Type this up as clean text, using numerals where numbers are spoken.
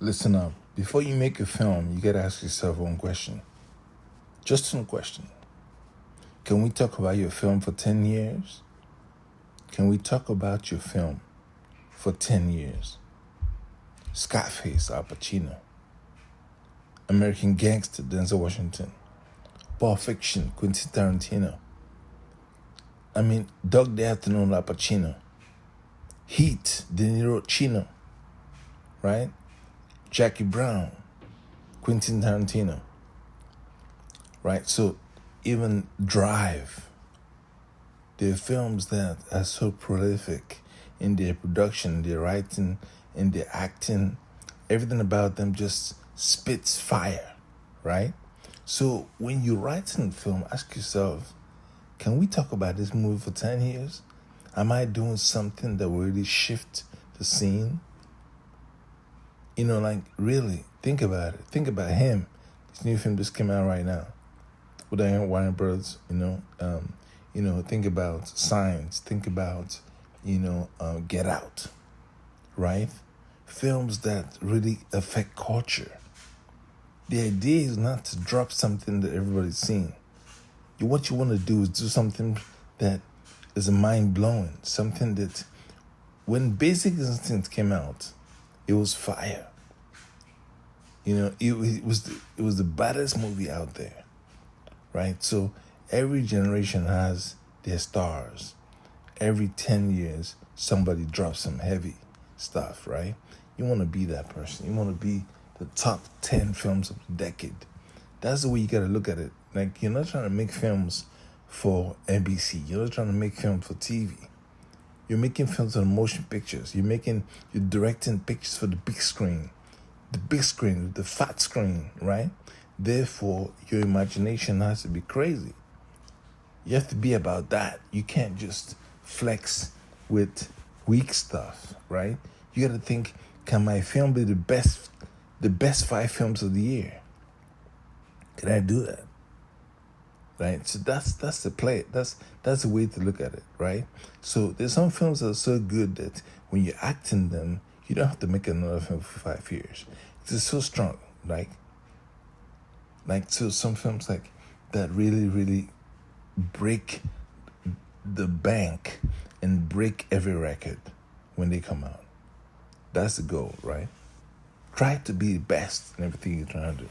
Listen up. Before you make a film, you gotta ask yourself one question. Just one question. Can we talk about your film for 10 years? Can we talk about your film for 10 years? Scarface, Al Pacino. American Gangster, Denzel Washington. Pulp Fiction, Quentin Tarantino. Dog Day Afternoon, Al Pacino. Heat, De Niro, Chino. Right? Jackie Brown, Quentin Tarantino. Right? So even Drive, they're films that are so prolific in their production, their writing, and their acting. Everything about them just spits fire, right? So when you're writing a film, ask yourself, can we talk about this movie for 10 years? Am I doing something that will really shift the scene? Really, think about it. Think about him. This new film just came out right now with the Warner Brothers, think about Signs. Think about, Get Out, right? Films that really affect culture. The idea is not to drop something that everybody's seen. What you want to do is do something that is mind-blowing, something that, when Basic Instinct came out, it was fire. It was the baddest movie out there, right? So every generation has their stars. Every 10 years, somebody drops some heavy stuff, right? You want to be that person. You want to be the top 10 films of the decade. That's the way you got to look at it. Like, you're not trying to make films for NBC. You're not trying to make films for TV. You're making films on motion pictures. You're directing pictures for the big screen. The fat screen, right? Therefore, your imagination has to be crazy. You have to be about that. You can't just flex with weak stuff, right? You got to think, can my film be the best 5 films of the year? Can I do that? Right? So that's the play. That's the way to look at it, right? So there's some films that are so good that when you act in them, you don't have to make another film for 5 years. It's so strong, so some films that really, really break the bank and break every record when they come out. That's the goal, right? Try to be the best in everything you're trying to do.